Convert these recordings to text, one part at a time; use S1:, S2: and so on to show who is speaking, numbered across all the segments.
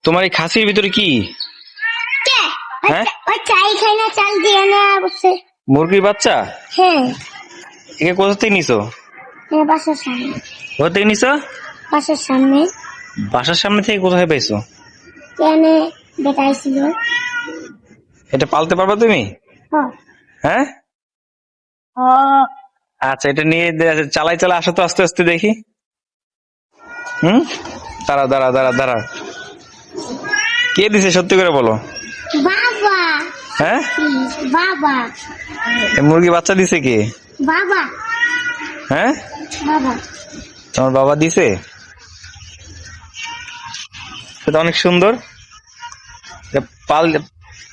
S1: তোমার এই খাসির ভিতরে কি?
S2: কে?
S1: হ্যাঁ?
S2: ওই চাই খাই না, চাল দিয়ে না বসে।
S1: মুরগির বাচ্চা?
S2: হ্যাঁ,
S1: একে কোথা থেকে নিছো?
S2: বাসার সামনে।
S1: কোথা থেকে নিছো?
S2: বাসার সামনে।
S1: বাসার সামনে থেকে কোথায় পাইছো?
S2: কেন বেটাইছিল?
S1: এটা পালতে পারবা তুমি?
S2: হ্যাঁ।
S1: হ্যাঁ, আচ্ছা, এটা নিয়ে চালাই চালাই আসো তো আস্তে আস্তে দেখি। দাঁড়া দাঁড়া দাঁড়া দাঁড়া, কে দিছে সত্যি করে বলো?
S2: বাবা।
S1: হ্যাঁ,
S2: বাবা।
S1: এই মুরগি বাচ্চা দিছে কে?
S2: বাবা।
S1: হ্যাঁ,
S2: বাবা।
S1: তোমার বাবা দিছে? সেটা অনেক সুন্দর। এটা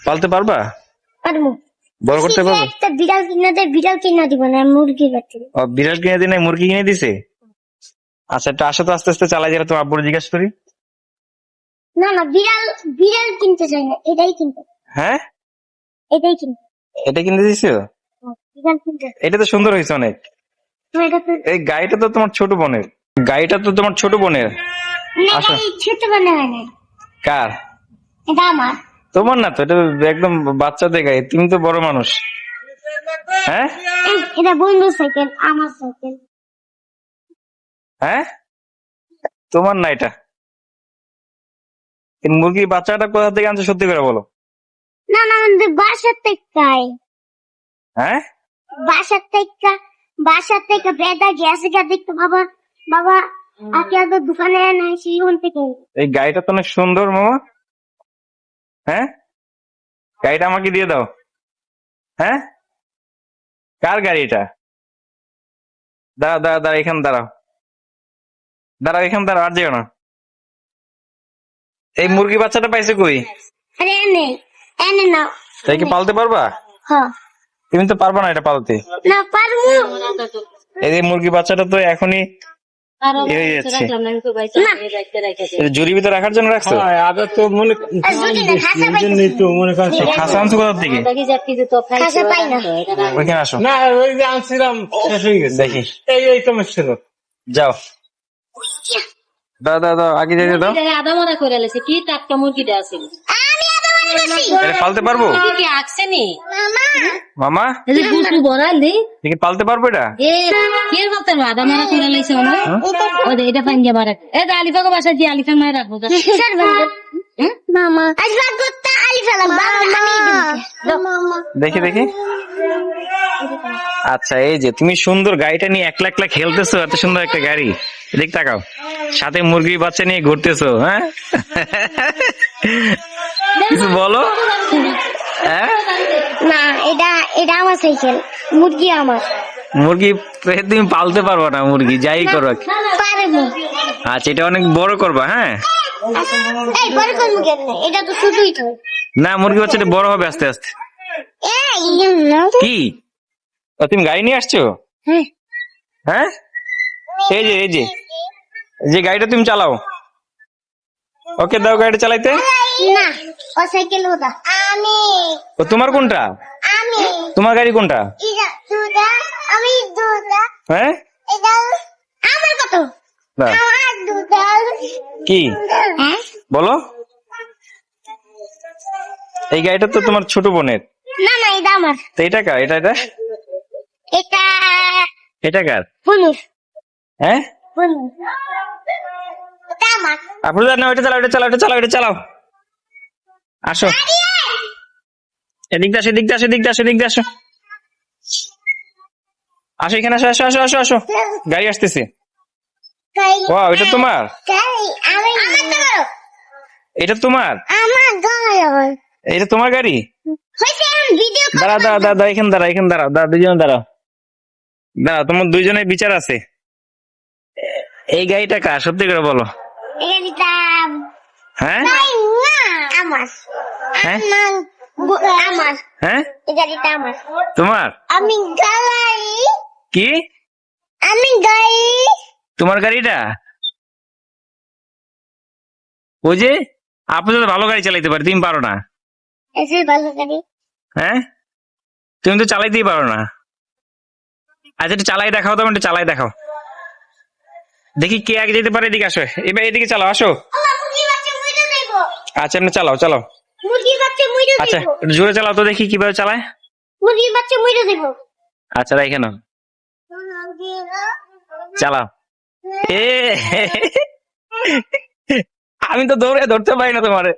S1: পালতে পারবা?
S2: পারবো।
S1: বড় করতে পারবো?
S2: একটা বিড়াল কিনা দেয়, বিড়াল কিনা দিব না, মুরগির বাচ্চা।
S1: ও, বিড়াল কিনে দিনে মুরগি কিনে দিছে? আচ্ছা, একটু আসো তো আস্তে আস্তে চালাই যারা, তোমার আব্বুর জিজ্ঞাসা করি।
S2: না না, বিড়াল বিড়াল কিনতে চাই না, এটাই কিনতে।
S1: হ্যাঁ,
S2: এটাই কিনতে।
S1: এটা কিনে দিছো?
S2: বিড়াল কিনতে।
S1: এটা তো সুন্দর হয়েছে অনেক।
S2: এটা তো
S1: এই গাড়িটা তো তোমার ছোট বোনের। গাড়িটা তো তোমার ছোট বোনের।
S2: না,
S1: আসো।
S2: এই ছোট বানাবে না,
S1: কার?
S2: এটা আমার।
S1: তোমার না তো, এটা একদম বাচ্চাদের গাড়ি, তুমি তো বড় মানুষ। হ্যাঁ,
S2: এটা বন্ধু সাইকেল, আমার সাইকেল।
S1: হ্যাঁ, তোমার না এটা। এই মুরগির বাচ্চাটা কোথা থেকে আনছো সত্যি করে বলো?
S2: না না, আমাদের বাসার থেকে।
S1: হ্যাঁ,
S2: বাসার থেকে বেদা গেছে গা দেখতে। বাবা বাবা আগে তো দোকানে নাই, সেখান থেকে।
S1: এই গাড়িটা তো অনেক সুন্দর মামা। হ্যাঁ, গাড়িটা আমাকে দিয়ে দাও। হ্যাঁ, কার গাড়ি এটা? দাঁড়াও দাঁড়াও দাঁড়াও, এখানে দাঁড়াও। দাঁড়াও, এখানে দাঁড়াও, আর যেও না। এই মুরগি বাচ্চাটা পাইছে কই?
S2: আরে এনে এনে নাও।
S1: তাই কি পালতে পারবা?
S2: হ্যাঁ।
S1: তুমি তো পারবা না এটা পালতে।
S2: না পারবো।
S1: এই যে মুরগি বাচ্চাটা তো এখনই এ হয়ে যাচ্ছে। এটা ঝুড়ির ভিতরে রাখার জন্য রাখছো?
S3: আবার তো মনে
S1: সেই খাসা আনছো কোথা থেকে?
S2: খাসা পাই না।
S1: ওইখানে আসো,
S3: না, ওই যে আনছিলাম শেষ হয়ে গেছে।
S1: দেখি।
S3: এই তোমার ছিল।
S1: যাও, দাও দাও দাও, আগে যেতে দাও।
S4: আদা মারা করে এলেছে কি টাটকা মুরগিটা আছে
S2: আমি আবার বানাইছি।
S1: এটা পালতে পারবো?
S4: কি আসছেনি
S2: মামা
S1: মামা,
S4: এই যে গুটু বড়ালি
S1: দেখি পালতে পারবো এটা?
S4: এ কি বলতে আদা মারা করে এলেছে না ও যে এটা পাঞ্জা মারা এ আলিফাকে বাসা দিয়ে আলিফা মারা রাখবো
S2: মামা আজ বাদ করতে আলি ফেলাম। মামা
S1: দেখি দেখি। আচ্ছা, এই যে তুমি সুন্দর গাড়িটা নিয়ে একলা একলা খেলতেছো, এত সুন্দর একটা গাড়ি, এদিক তাকাও, সাথে মুরগির বাচ্চা নিয়ে ঘুরতেছো। হ্যাঁ, কিছু বলো। হ্যাঁ,
S2: না, এটা এটা আমার সাইকেল, মুরগি আমার।
S1: মুরগি তুমি পালতে পারবো না, মুরগি যাই করো।
S2: পারবো।
S1: আচ্ছা, এটা অনেক বড় করবা। হ্যাঁ,
S2: এই পরে করবো কেন? এটা তো শুধুই তো।
S1: না, মুরগি বাচ্চাটা বড় হবে আস্তে আস্তে। কি? ও, তুমি গাড়ি নিয়ে আসছো?
S2: হ্যাঁ।
S1: হ্যাঁ, এই যে এই যে যে গাড়িটা তুমি চালাও, ওকে দাও গাড়িটা চালাইতে।
S2: না, ও সাইকেল ওটা। আমি
S1: ও, তোমার কোনটা?
S2: আমি
S1: তোমার গাড়ি কোনটা?
S2: এটা দুটা, আমি দুটা।
S1: হ্যাঁ,
S2: এটা আমার কত?
S1: দাও।
S2: আমার দুটা।
S1: কি
S2: হ্যাঁ?
S1: বলো? এই গাড়িটা তো তোমার ছোট বোনের।
S2: না না, এটা আমার।
S1: তো এটা কার? এটা এটা
S2: এটা
S1: এটা কার?
S2: বনুর।
S1: হ্যাঁ,
S2: বনুর। এটা আমার।
S1: আপনার না, ওইটা চালাও, ওইটা চালাও, ওইটা চালাও, ওইটা চালাও। আসো, এদিক দিয়ে আসো, এদিক দিয়ে আসো, এদিক দিয়ে আসো, এদিক দিয়ে আসো। আসো, এখানে আসো, আসো আসো আসো আসো, গাড়ি আসতেছে। ও, এটা তোমার?
S2: আমি আমার তো বড়।
S1: এটা তোমার?
S2: আমার গায়।
S1: এটা তোমার গাড়ি?
S2: হইছে, আমি ভিডিও
S1: দাঁড়া দাঁড়া দাঁড়া, এখানে দাঁড়া, এখানে দাঁড়াও, দাঁড়া, দুজনে দাঁড়াও, দাঁড়াও, তোমার দুইজনের বিচার আছে। এই গাড়িটা কার সত্যি করে বলো?
S2: এটা
S1: হ্যাঁ,
S2: আমার।
S1: হ্যাঁ,
S2: আমার।
S1: হ্যাঁ,
S2: এই গাড়িটা আমার।
S1: তোমার?
S2: আমি গাই।
S1: কি?
S2: আমি গাই।
S1: তোমার গাড়িটা? ওই যে আপনি তো ভালো গাড়ি চালাইতে পারে, তুমি পারো না।
S2: এসে ভালো গাড়ি।
S1: হ্যাঁ, তুমি তো চালাইতেই পারো না। আচ্ছা, একটু চালাই দেখাও তো, একটু চালাই দেখাও দেখি কে আগে যেতে পারে। এদিকে আসো, এবার এদিকে চালাও, আসো। আচ্ছা এমনি চালাও চালাও।
S2: মুরগির বাচ্চা মুইরে
S1: আচ্ছা
S2: দেব।
S1: একটু জোরে চালাও তো দেখি কিভাবে চালায়।
S2: মুরগির বাচ্চা মুইরে দেব।
S1: আচ্ছা রাইখে নাও, চালাও। এ আমি তো দৌড়ে ধরতে পারি না তোমারে।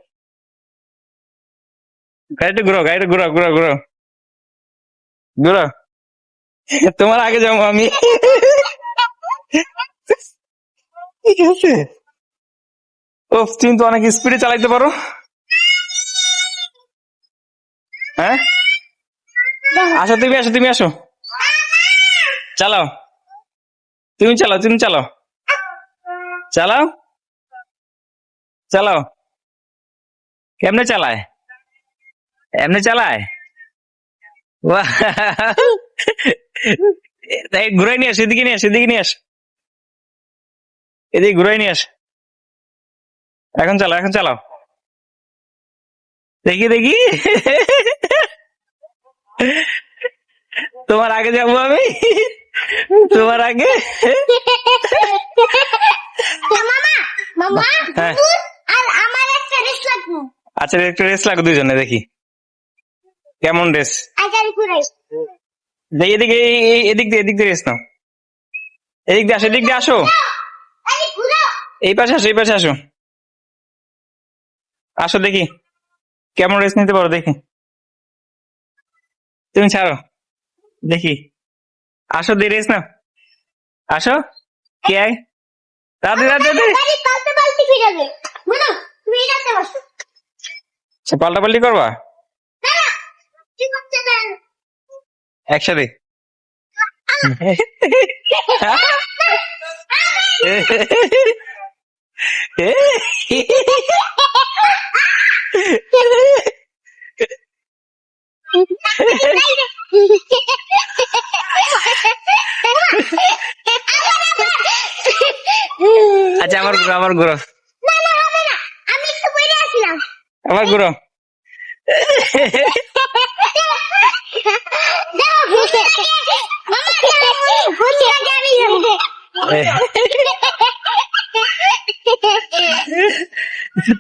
S1: গাড়িটা ঘুরো, গাড়িটা ঘুরো ঘুরো ঘুরো ঘুরো, তোমার আগে যাবো আমি। ঠিক আছে। ও তুমি তো অনেক স্পিডে চালাইতে পারো। হ্যাঁ আসো তুমি, আসো তুমি আসো, চালাও তুমি, চালাও তুমি, চালাও চালাও চালাও। কেমনে চালায়? এমনি চালায়। বাহ! তাই ঘুরাই নিয়ে আস, এদিকে নিয়ে আস, এদিকে নিয়ে আস, এদিকে ঘুরাই নিয়ে আস। এখন চালাও, এখন চালাও, দেখি দেখি। তোমার আগে যাবো আমি, তোমার আগে।
S2: মামা
S1: হ্যাঁ
S2: আর আমার একটা রেস লাগবে।
S1: আচ্ছা একটু রেস লাগো দুজনে, দেখি কেমন রেস।
S2: আজারি কুরাই।
S1: দেখি এদিকে, এদিক দিয়ে, এদিক দিয়ে রেস নাও। এদিক দিয়ে আসো, এদিক দিয়ে আসো,
S2: আরে ঘুরো।
S1: এই পাশে আসো, এই পাশে আসো, আসো দেখি কেমন রেস নিতে পারো দেখি। তুমি ছাড়ো দেখি, আসো দিয়ে রেস নাও, আসো। কে আয়? তাড়াতাড়ি তাড়াতাড়ি।
S2: গাড়ি পাল্টে পাল্টে ফিরাবে। বুঝো তুমি রাতে বসো।
S1: আচ্ছা পাল্টা পাল্টি করবা
S2: না না কি করতে দেন?
S1: একসাথে। আচ্ছা আমার ঘুরো, আমার ঘুরো,
S2: না না হবে না, আমি একটু বইরে আসলাম।
S1: আমার ঘুরো।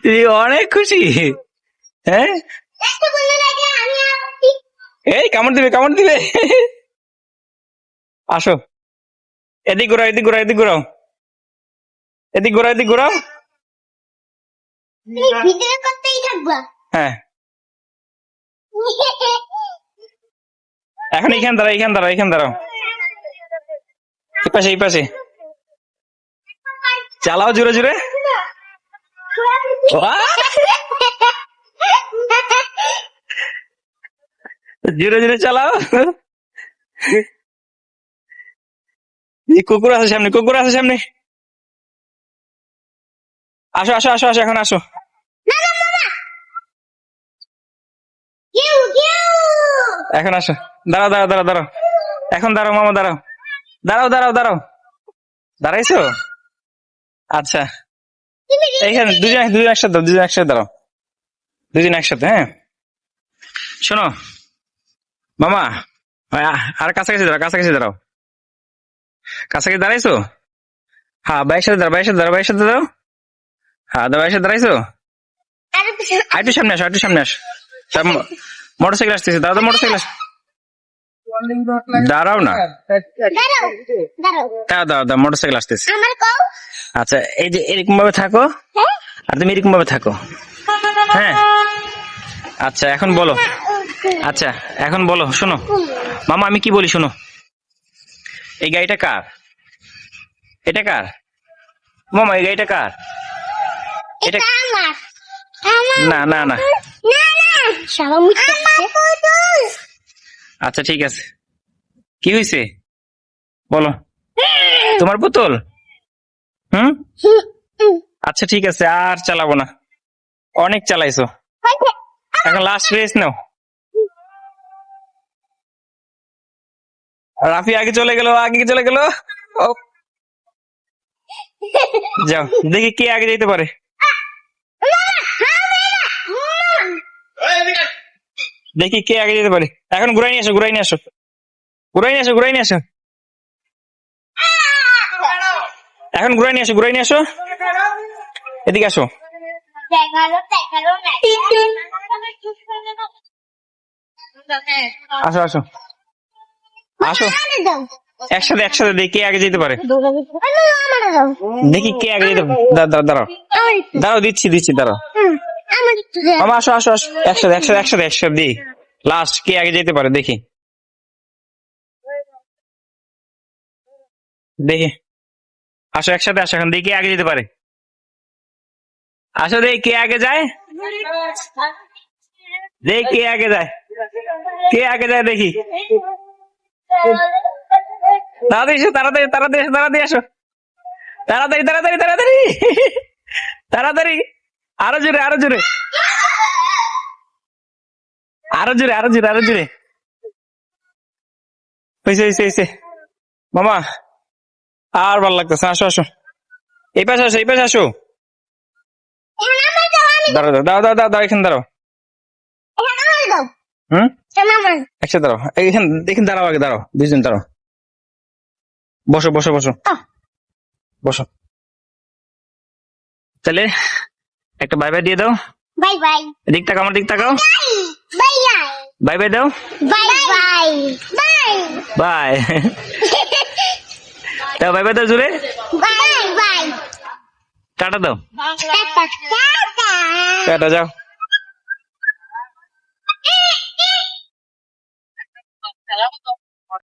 S1: তুই অনেক খুশি। হ্যাঁ এই কামড় দিবে, কামড় দিবে। আসো এদিক ঘুরাও, এদিক ঘুরাও, এদিক ঘুরাও, এদিক ঘুরাও, এদিক ঘুরাও।
S2: ভিতরে করতেই থাকবা।
S1: হ্যাঁ এখন এইখান দাঁড়াও, এইখান দাঁড়াও, এইখান দাঁড়াও, এই পাশে, এই পাশে চালাও জোরে জোরে। জোরে জোরে চালাও। এই কুকুর আছে সামনে, কুকুর আছে সামনে। আসো আসো আসো আসো, এখন আসো। এখন আসো, দাঁড়াও দাঁড়াও দাঁড়াও দাঁড়াও, এখন দাঁড়াও মামা, দাঁড়াও দাঁড়াও দাঁড়াও দাঁড়াও, দাঁড়াইছো? আচ্ছা এইখানে দুজন দুজন একসাথে দাও, দুজন একসাথে দাঁড়াও, দুজন একসাথে। হ্যাঁ শোনো মামা, আর কাছাকাছি দাঁড়াও, কাছাকাছি দাঁড়াও, কাছাকাছি দাঁড়াইছো? হ্যাঁ বাইরের সাথে দাঁড়াও, বাইরের সাথে দাঁড়াও, বাইরের সাথে দাঁড়াও। হ্যাঁ বাইরের সাথে দাঁড়াইছো? আর একটু সামনে আসো, আর একটু সামনে আসো। মোটর সাইকেল আসতেছে, দাঁড়াও মোটর সাইকেল আসো। দাঁড়াও না, দাঁড়াও দাঁড়াও দাঁড়াও, মোটর সাইকেল আসতেছে।
S2: আমার কও।
S1: আচ্ছা এই যে এরকম ভাবে থাকো, আর তুমি এরকম ভাবে থাকো। হ্যাঁ আচ্ছা এখন বলো, আচ্ছা এখন বলো, শোনো মামা আমি কি বলি শোনো। এই গাড়িটা কার? এটা কার মামা? এই গাড়িটা কার? এটা
S2: আমার আমার
S1: না না না।
S2: না না শালা মুখ আমার
S1: আচ্ছা ঠিক আছে, কি হয়েছে বলো। তোমার পুতুল? হুম আচ্ছা ঠিক আছে, আর চালাবো না, অনেক চালাইছো, এখন লাস্ট রেস নাও। রাফি আগে চলে গেল, আগে চলে গেল। ও, যাও দেখি কে আগে যেতে পারে। দেখি কে আগে যেতে পারে। এখন ঘুরাই নিয়ে আসো, ঘুরাই নিয়ে আসো, ঘুরাই নিয়ে আসো, ঘুরাই নিয়ে আসো, এখন ঘুরাই নিয়ে আসো, ঘুরাই নিয়ে আসো, এদিকে আসো, আসো আসো আসো একসাথে একসাথে দেখি কে আগে যেতে পারে দেখি কে আগে যেতে পারে দাঁড়াও দাঁড়াও দাঁড়াও দিচ্ছি দিচ্ছি দাঁড়াও মামা আসো আসো আসো একসাথে একসাথে একসাথে একসাথে দিই লাস্ট কে আগে যেতে পারে দেখি দেখি আসো একসাথে আসো এখন দেখি কে আগে যেতে পারে আসো দেখি কে আগে যায় দেখ কে আগে যায় কে আগে যায় দেখি তাড়াতাড়ি এসো তাড়াতাড়ি তাড়াতাড়ি এসো তাড়াতাড়ি আসো তাড়াতাড়ি তাড়াতাড়ি তাড়াতাড়ি তাড়াতাড়ি আরো জোরে আরো জোরে আরো জোরে আরো জোরে আরো জোরে হয়েছে হয়েছে হয়েছে মামা আর ভালো লাগতেছে আসো আসো এই পাশে আসো এই পাশে আসো দাঁড়াও দাঁড়াও দাঁড়াও দাঁড়াও এখানে দাঁড়াও হুম একসাথে দাঁড়াও এইখানে এখানে দাঁড়াও আগে দাঁড়াও দুইজন দাঁড়াও বসো বসো বসো বসো তাহলে একটা বাই বাই দিয়ে দাও
S2: বাই বাই
S1: এদিক তাকাও আমার দিক তাকাও
S2: বাই
S1: বাই বাই দাও
S2: বাই বাই বাই
S1: বাই দাও বাই বাই দাও জোরে
S2: বাই বাই
S1: টাটা দাও
S2: টাটা টাটা
S1: টাটা যাও